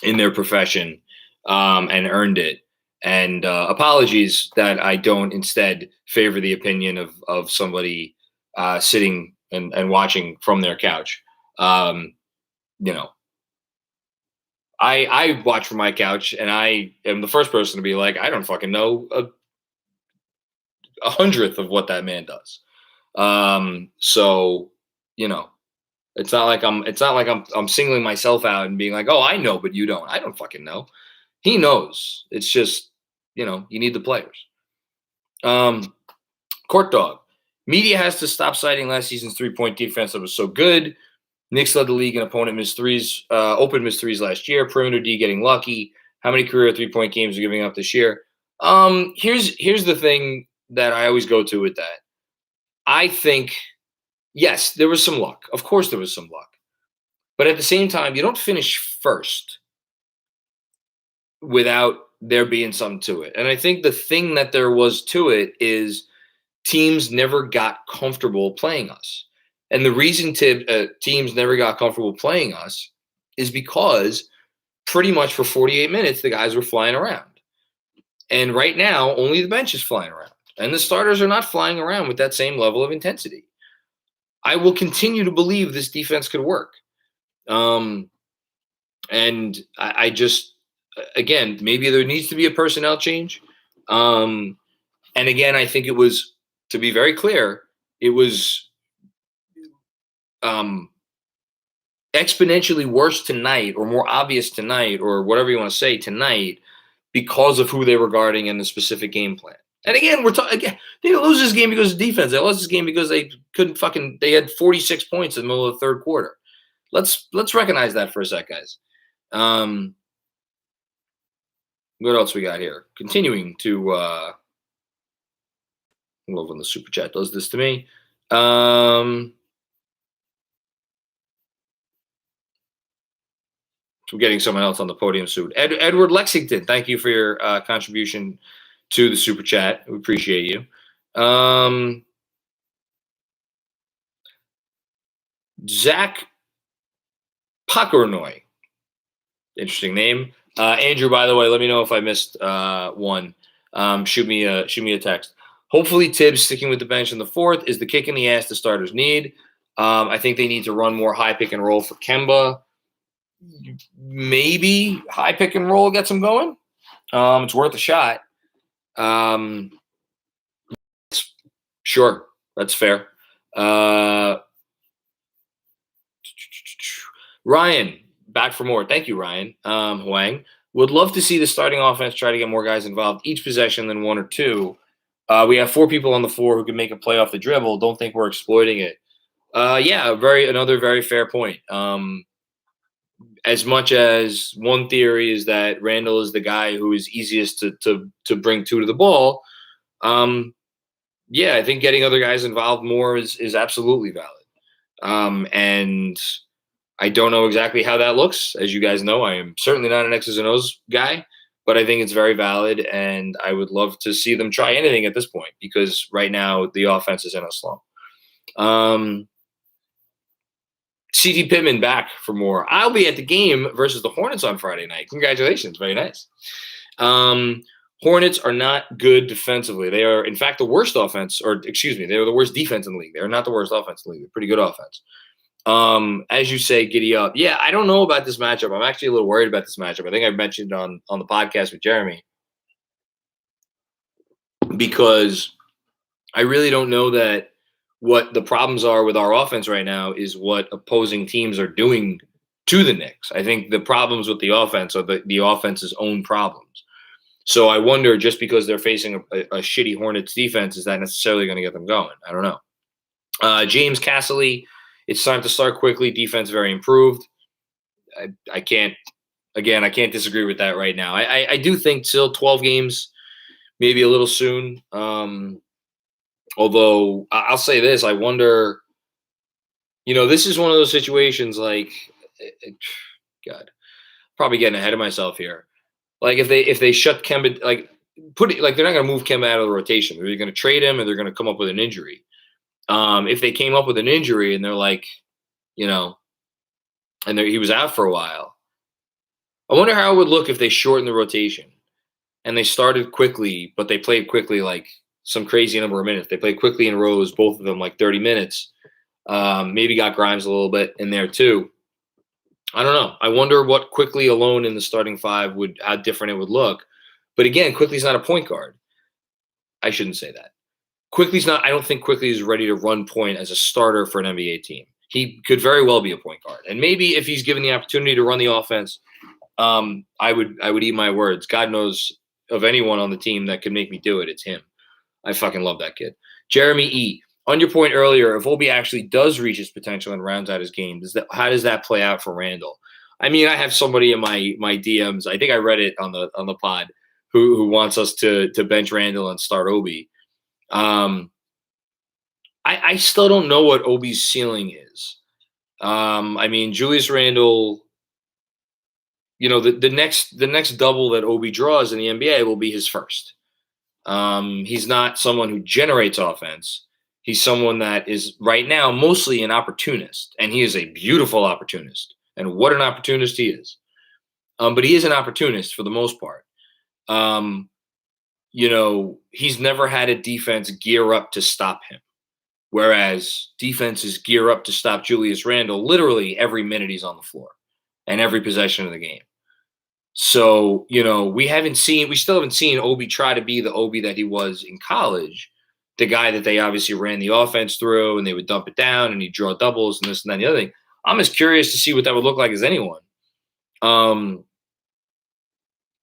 in their profession and earned it. And apologies that I don't instead favor the opinion of somebody sitting and watching from their couch. I watch from my couch, and I am the first person to be like, I don't fucking know a hundredth of what that man does. So it's not like I'm singling myself out and being like, oh, I know, but you don't. I don't fucking know. He knows. It's just, you need the players. Court Dog. Media has to stop citing last season's 3-point defense that was so good. Knicks led the league in opponent missed threes, open missed threes last year. Perimeter D getting lucky. How many career 3-point games are giving up this year? Here's the thing that I always go to with that. I think, yes, there was some luck. Of course there was some luck. But at the same time, you don't finish first without there being something to it. And I think the thing that there was to it is teams never got comfortable playing us. And the reason teams never got comfortable playing us is because pretty much for 48 minutes, the guys were flying around. And right now, only the bench is flying around. And the starters are not flying around with that same level of intensity. I will continue to believe this defense could work. And I just, again, maybe there needs to be a personnel change. And again, I think it was, to be very clear, it was exponentially worse tonight, or more obvious tonight, or whatever you want to say tonight, because of who they were guarding and the specific game plan. And again, we're talking again. They didn't lose this game because of defense. They lost this game because they couldn't fucking. They had 46 points in the middle of the third quarter. Let's recognize that for a sec, guys. What else we got here? Continuing to I love when the super chat does this to me. I'm getting someone else on the podium soon. Edward Lexington, thank you for your contribution to the super chat. We appreciate you. Zach Pokornoy, interesting name. Andrew, by the way, let me know if I missed one. Shoot me a text. Hopefully, Tibbs sticking with the bench in the fourth is the kick in the ass the starters need. I think they need to run more high pick and roll for Kemba. Maybe high pick and roll gets them going. It's worth a shot. Sure, that's fair. Ryan, back for more. Thank you, Ryan. Huang. Would love to see the starting offense try to get more guys involved each possession than one or two. We have 4 people on the floor who can make a play off the dribble. Don't think we're exploiting it. Yeah, another very fair point. As much as one theory is that Randall is the guy who is easiest to bring to the ball, yeah, I think getting other guys involved more is absolutely valid. And I don't know exactly how that looks. As you guys know, I am certainly not an X's and O's guy, but I think it's very valid, and I would love to see them try anything at this point because right now the offense is in a slump. C.T. Pittman back for more. I'll be at the game versus the Hornets on Friday night. Congratulations. Very nice. Hornets are not good defensively. They are, in fact, the worst offense, or excuse me, they are the worst defense in the league. They are not the worst offense in the league. They're pretty good offense. As you say, giddy up. Yeah, I don't know about this matchup. I'm actually a little worried about this matchup. I think I mentioned on the podcast with Jeremy because I really don't know that what the problems are with our offense right now is what opposing teams are doing to the Knicks. I think the problems with the offense are the offense's own problems. So I wonder, just because they're facing a shitty Hornets defense, is that necessarily going to get them going? I don't know. James Casserly, it's time to start quickly. Defense very improved. I can't disagree with that right now. I do think still 12 games, maybe a little soon. Although I'll say this, I wonder, this is one of those situations like, God, probably getting ahead of myself here. Like if they shut Kemba, they're not going to move Kemba out of the rotation. They're going to trade him, and they're going to come up with an injury. If they came up with an injury and they're like, and he was out for a while, I wonder how it would look if they shortened the rotation and they started quickly, but they played quickly like some crazy number of minutes. They played quickly in rows, both of them like 30 minutes. Maybe got Grimes a little bit in there too. I don't know. I wonder what quickly alone in the starting five how different it would look. But again, Quickly's not a point guard. I shouldn't say that. I don't think Quickly is ready to run point as a starter for an NBA team. He could very well be a point guard. And maybe if he's given the opportunity to run the offense, I would eat my words. God knows of anyone on the team that could make me do it. It's him. I fucking love that kid. Jeremy E. On your point earlier, if Obi actually does reach his potential and rounds out his game, how does that play out for Randall? I mean, I have somebody in my DMs. I think I read it on the pod who wants us to bench Randall and start Obi. I still don't know what Obi's ceiling is. I mean, Julius Randle, the next double that Obi draws in the NBA will be his first. He's not someone who generates offense. He's someone that is right now mostly an opportunist, and he is a beautiful opportunist. And what an opportunist he is. But he is an opportunist for the most part. He's never had a defense gear up to stop him. Whereas defenses gear up to stop Julius Randle literally every minute he's on the floor and every possession of the game. So, we still haven't seen Obi try to be the Obi that he was in college, the guy that they obviously ran the offense through and they would dump it down and he'd draw doubles and this and that and the other thing. I'm as curious to see what that would look like as anyone.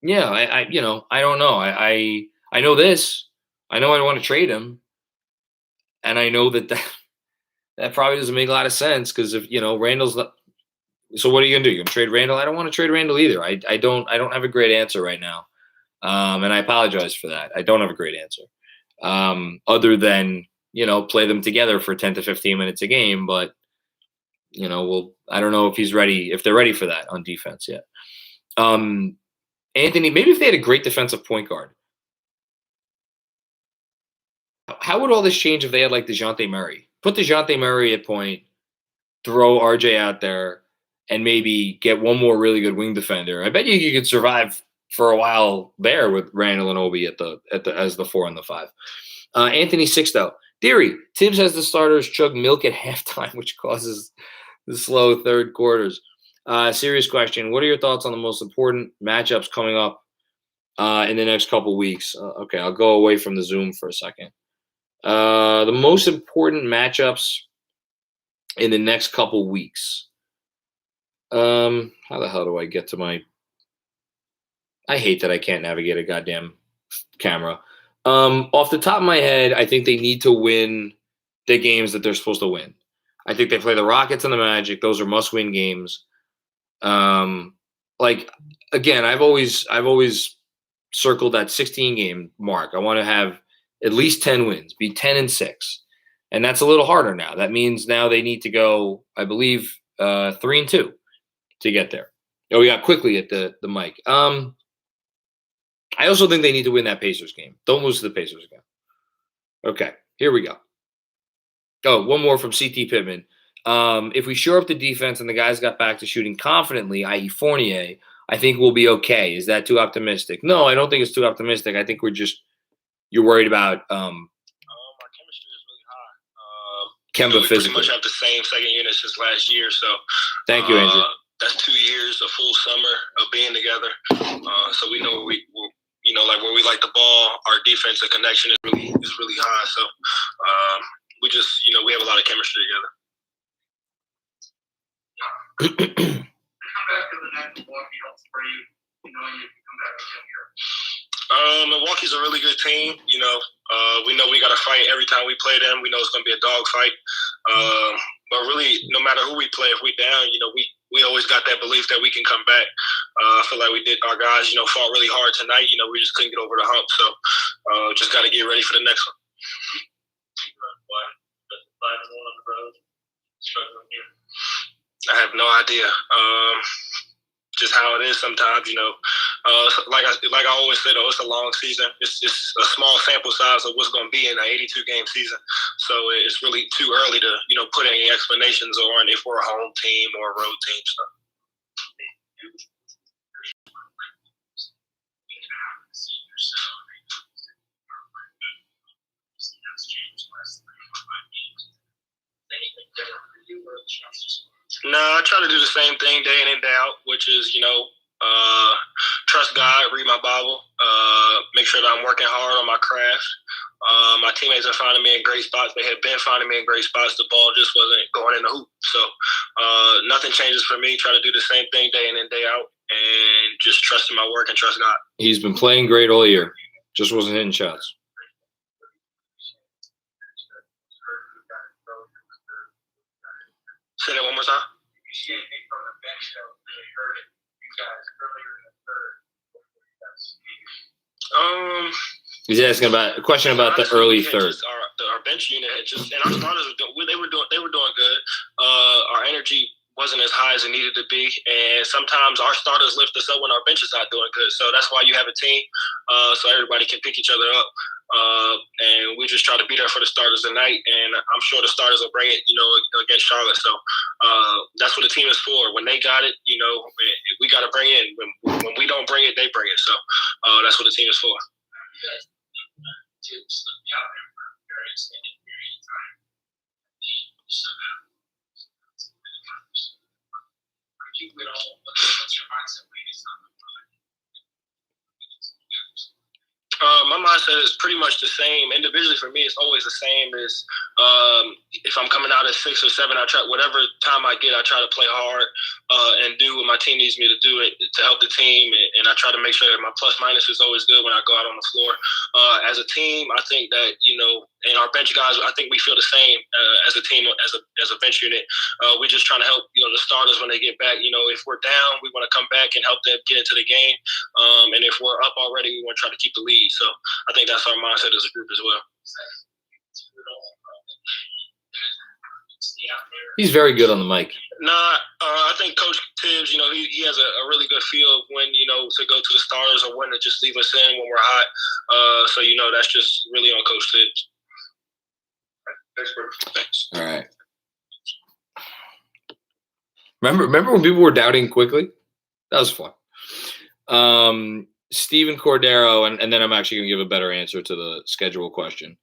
Yeah, I don't know. I know this. I know I want to trade him, and I know that probably doesn't make a lot of sense because if Randall's not. So what are you gonna do? You're gonna trade Randall? I don't want to trade Randall either. I don't have a great answer right now, and I apologize for that. I don't have a great answer, other than play them together for 10 to 15 minutes a game. But I don't know if they're ready for that on defense yet. Anthony, maybe if they had a great defensive point guard, how would all this change if they had like DeJounte Murray? Put DeJounte Murray at point, throw RJ out there, and maybe get one more really good wing defender. I bet you could survive for a while there with Randall and Obi as the 4 and the 5. Anthony Sixto, Deary, Tibbs has the starters chug milk at halftime, which causes the slow third quarters. Serious question. What are your thoughts on the most important matchups coming up in the next couple weeks? Okay, I'll go away from the Zoom for a second. The most important matchups in the next couple weeks. How the hell do I get to my... I hate that I can't navigate a goddamn camera. Off the top of my head, I think they need to win the games that they're supposed to win. I think they play the Rockets and the Magic. Those are must-win games. Again, I've always circled that 16-game mark. I want to have at least 10 wins, be 10-6, and that's a little harder now. That means now they need to go, I believe, 3-2 to get there. Oh, yeah, quickly at the mic. I also think they need to win that Pacers game. Don't lose to the Pacers again. Okay, here we go. Oh, one more from CT Pittman. If we shore up the defense and the guys got back to shooting confidently, i.e. Fournier, I think we'll be okay. Is that too optimistic? No, I don't think it's too optimistic. I think you're worried about our chemistry is really high. Kemba we physically. pretty much have the same second unit since last year. So thank you, Andrew. That's 2 years, a full summer of being together. So we know where we like the ball. Our defensive connection is really high. So we just we have a lot of chemistry together. Come back to the next Milwaukee helps for you. You come back to here. Milwaukee's a really good team. We know we got to fight every time we play them. We know it's going to be a dog fight. But really, no matter who we play, if we down, we always got that belief that we can come back. I feel like we did. Our guys, fought really hard tonight. We just couldn't get over the hump. So just got to get ready for the next one. I have no idea. Just how it is sometimes, like I always say, though, it's a long season. It's a small sample size of what's going to be in an 82-game season. So it's really too early to, put any explanations on if we're a home team or a road team. So. No, I try to do the same thing day in and day out, which is, trust God, read my Bible, make sure that I'm working hard on my craft. My teammates are finding me in great spots. They had been finding me in great spots. The ball just wasn't going in the hoop. So nothing changes for me. Try to do the same thing day in and day out and just trust in my work and trust God. He's been playing great all year. Just wasn't hitting shots. Say that one more time. From the bench that really hurt you guys earlier in the third. He's asking about a question about the early third. Our bench unit had and our starters they were doing good. Our energy wasn't as high as it needed to be, and sometimes our starters lift us up when our bench is not doing good. So that's why you have a team, so everybody can pick each other up. And we just try to be there for the starters tonight, and I'm sure the starters will bring it, against Charlotte. So that's what the team is for. When they got it, we got to bring it. When we don't bring it, they bring it. So that's what the team is for. My mindset is pretty much the same. Individually, for me, it's always the same. Is If I'm coming out at 6 or 7, I try whatever time I get. I try to play hard and do what my team needs me to do to help the team. And I try to make sure that my plus minus is always good when I go out on the floor. As a team, I think that and our bench guys, I think we feel the same as a team, as a bench unit. We're just trying to help the starters when they get back. If we're down, we want to come back and help them get into the game. And if we're up already, we want to try to keep the lead. So I think that's our mindset as a group as well. He's very good on the mic. I think Coach Tibbs, he has a really good feel of when, to go to the starters or when to just leave us in when we're hot. So, that's just really on Coach Tibbs. Thanks. All right. Remember when people were doubting quickly? That was fun. Steven Cordero, and then I'm actually going to give a better answer to the schedule question.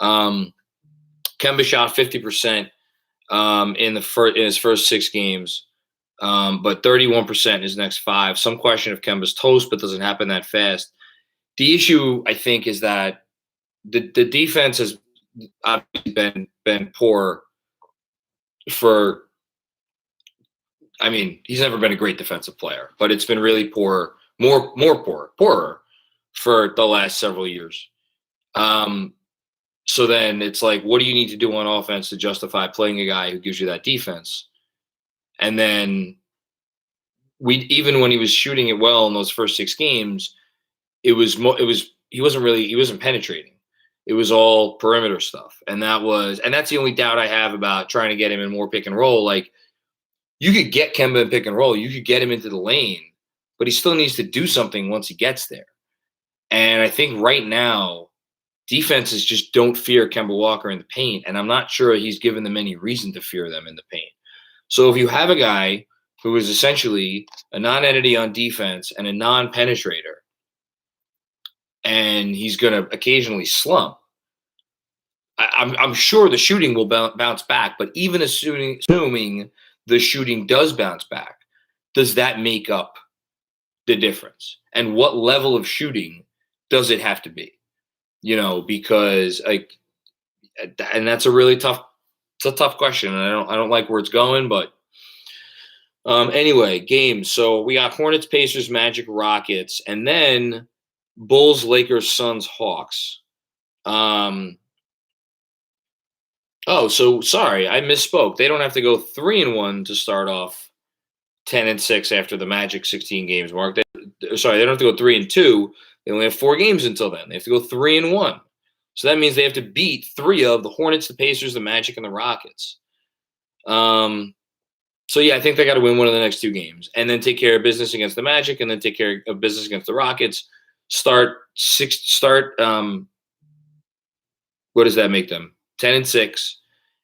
Kemba shot 50% in his first 6 games, but 31% in his next 5. Some question if Kemba's toast, but doesn't happen that fast. The issue, I think, is that the defense has obviously been poor for. I mean, he's never been a great defensive player, but it's been really poorer for the last several years. So then it's like, what do you need to do on offense to justify playing a guy who gives you that defense? And then even when he was shooting it well in those first 6 games, he wasn't penetrating. It was all perimeter stuff. And that's the only doubt I have about trying to get him in more pick and roll. Like, you could get Kemba in pick and roll, you could get him into the lane, but he still needs to do something once he gets there. And I think right now, defenses just don't fear Kemba Walker in the paint, and I'm not sure he's given them any reason to fear them in the paint. So if you have a guy who is essentially a non-entity on defense and a non-penetrator, and he's going to occasionally slump, I'm sure the shooting will bounce back, but even assuming the shooting does bounce back, does that make up the difference? And what level of shooting does it have to be? Because and that's it's a tough question. And I don't like where it's going, but anyway, games. So we got Hornets, Pacers, Magic, Rockets, and then Bulls, Lakers, Suns, Hawks. So sorry, I misspoke. They don't have to go 3-1 to start off 10-6 after the Magic 16 games mark. They don't have to go 3-2. They only have 4 games until then. They have to go 3-1. So that means they have to beat 3 of the Hornets, the Pacers, the Magic, and the Rockets. So yeah, I think they got to win one of the next 2 games, and then take care of business against the Magic, and then take care of business against the Rockets. What does that make them? 10-6,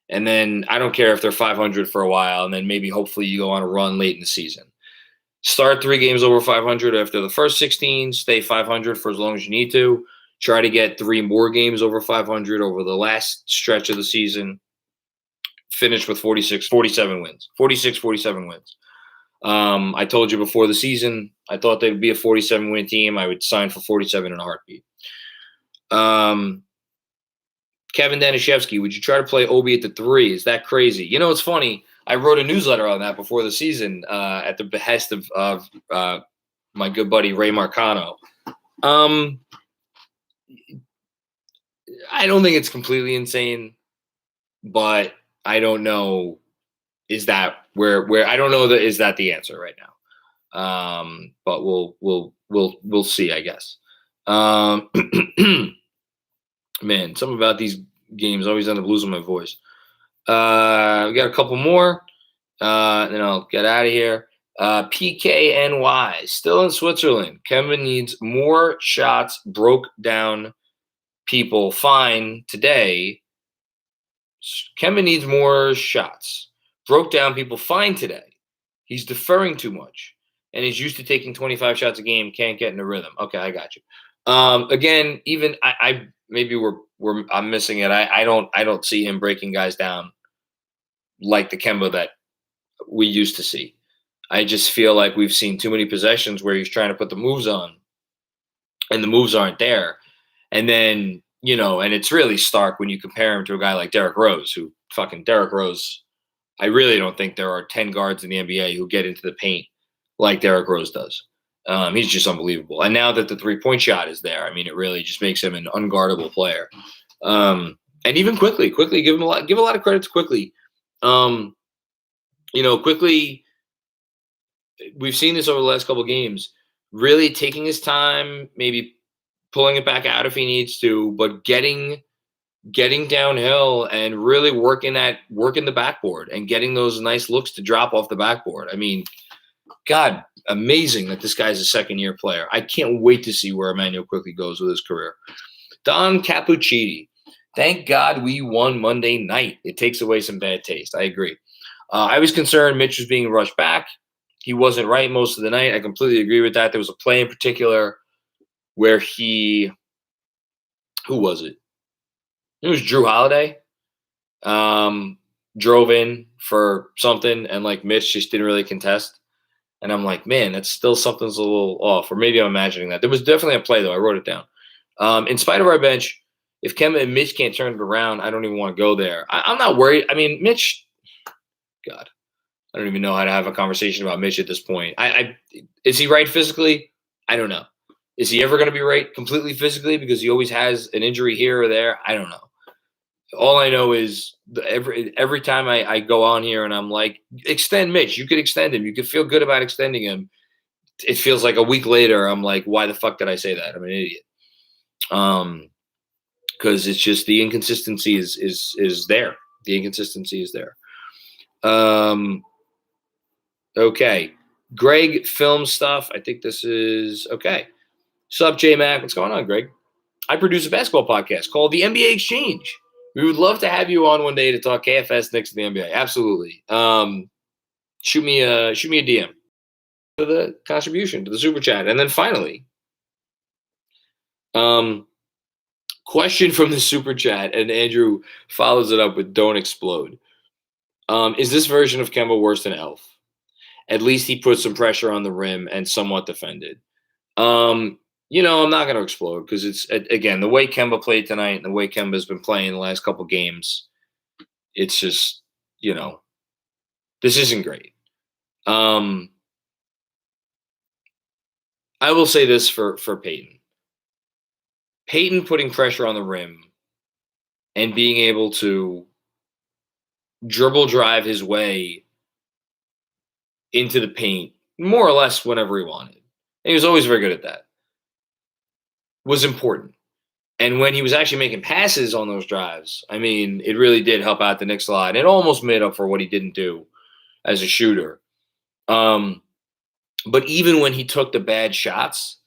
and then I don't care if they're 500 for a while, and then maybe hopefully you go on a run late in the season. Start 3 games over 500 after the first 16. Stay 500 for as long as you need to. Try to get 3 more games over 500 over the last stretch of the season. Finish with 47 wins. 47 wins. I told you before the season, I thought they'd be a 47-win team. I would sign for 47 in a heartbeat. Kevin Danishevsky, would you try to play Obi at the 3? Is that crazy? It's funny. I wrote a newsletter on that before the season at the behest of my good buddy Ray Marcano. I don't think it's completely insane, but I don't know. Is that where I don't know that is that the answer right now? But we'll see, I guess. Man, something about these games always end up losing my voice. We got a couple more, then I'll get out of here. PKNY, still in Switzerland. Kevin needs more shots, broke down people fine today. Kevin needs more shots. Broke down people fine today. He's deferring too much, and he's used to taking 25 shots a game. Can't get in a rhythm. Okay, I got you. Again, even I maybe I'm missing it. I don't see him breaking guys down like the Kemba that we used to see. I just feel like we've seen too many possessions where he's trying to put the moves on, and the moves aren't there. And then and it's really stark when you compare him to a guy like Derrick Rose, who Derrick Rose. I really don't think there are 10 guards in the NBA who get into the paint like Derrick Rose does. He's just unbelievable. And now that the 3-point shot is there, I mean, it really just makes him an unguardable player. And even Quickly, give a lot of credit to Quickly. Quickly, we've seen this over the last couple of games, really taking his time, maybe pulling it back out if he needs to, but getting downhill and really working the backboard and getting those nice looks to drop off the backboard. I mean, God, amazing that this guy's a second-year player. I can't wait to see where Emmanuel Quickly goes with his career. Don Cappuccini. Thank God we won Monday night. It takes away some bad taste. I agree. I was concerned Mitch was being rushed back. He wasn't right most of the night. I completely agree with that. There was a play in particular where who was it? It was Drew Holiday. Drove in for something, and Mitch just didn't really contest. And I'm like, man, that's still something's a little off. Or maybe I'm imagining that. There was definitely a play, though. I wrote it down. In spite of our bench, if Kemba and Mitch can't turn it around, I don't even want to go there. I'm not worried. I mean, Mitch, God, I don't even know how to have a conversation about Mitch at this point. Is he right physically? I don't know. Is he ever going to be right completely physically because he always has an injury here or there? I don't know. All I know is every time I go on here and I'm like, extend Mitch. You could extend him. You could feel good about extending him. It feels like a week later, I'm like, why the fuck did I say that? I'm an idiot. Because it's just the inconsistency is there. The inconsistency is there. Okay. Greg Film Stuff. I think this is okay. Sup, J-Mac? What's going on, Greg? I produce a basketball podcast called The NBA Exchange. We would love to have you on one day to talk KFS, Knicks, and the NBA. Absolutely. Shoot me a DM for the contribution to the super chat. And then finally, question from the super chat, and Andrew follows it up with "Don't explode." Is this version of Kemba worse than Elf? At least he put some pressure on the rim and somewhat defended. I'm not going to explode because it's, again, the way Kemba played tonight and the way Kemba's been playing the last couple games, it's just, this isn't great. I will say this for Peyton. Peyton putting pressure on the rim and being able to dribble drive his way into the paint more or less whenever he wanted. And he was always very good at that. Was important. And when he was actually making passes on those drives, I mean, it really did help out the Knicks a lot. It almost made up for what he didn't do as a shooter. But even when he took the bad shots,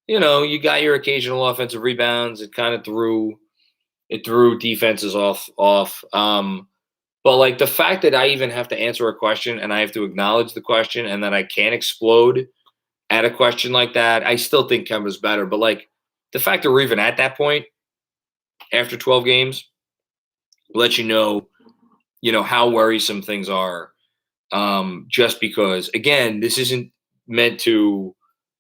you got your occasional offensive rebounds. It kind of threw defenses off. But the fact that I even have to answer a question and I have to acknowledge the question and that I can't explode at a question like that, I still think Kemba's better. But the fact that we're even at that point after 12 games lets you know how worrisome things are. Just because, again, this isn't meant to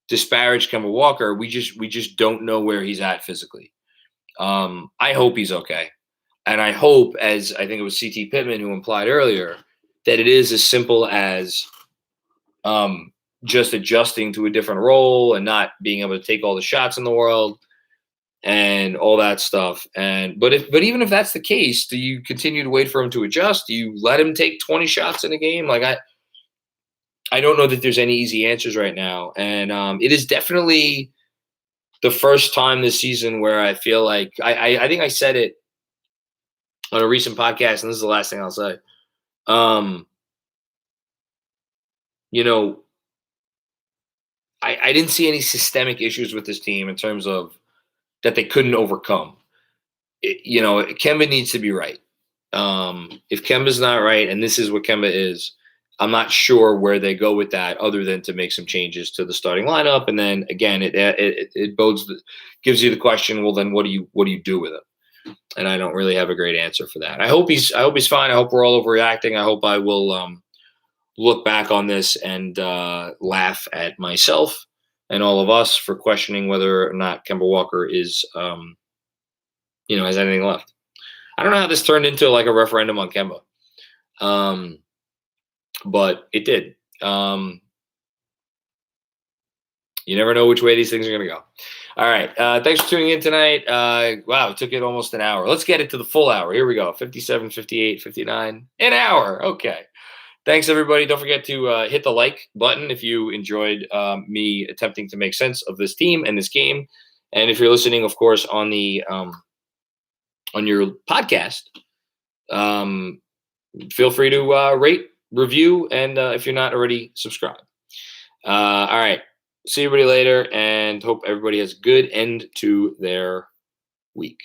disparage Kemba Walker. We just don't know where he's at physically. I hope he's okay. And I hope, as I think it was CT Pittman who implied earlier, that it is as simple as just adjusting to a different role and not being able to take all the shots in the world and all that stuff. But even if that's the case, do you continue to wait for him to adjust? Do you let him take 20 shots in a game? I don't know that there's any easy answers right now. And it is definitely the first time this season where I feel like I think I said it on a recent podcast, and this is the last thing I'll say. I didn't see any systemic issues with this team in terms of that they couldn't overcome. Kemba needs to be right. If Kemba's not right, and this is what Kemba is, I'm not sure where they go with that other than to make some changes to the starting lineup. And then again, it gives you the question, well, then what do you do with him? And I don't really have a great answer for that. I hope he's fine. I hope we're all overreacting. I hope I will look back on this and laugh at myself and all of us for questioning whether or not Kemba Walker is has anything left. I don't know how this turned into like a referendum on Kemba. But it did. You never know which way these things are going to go. All right. Thanks for tuning in tonight. Wow, it took it almost an hour. Let's get it to the full hour. Here we go. 57, 58, 59. An hour. Okay. Thanks, everybody. Don't forget to hit the like button if you enjoyed me attempting to make sense of this team and this game. And if you're listening, of course, on the on your podcast, feel free to rate, review, and if you're not already, subscribe. All right. See everybody later, and hope everybody has a good end to their week.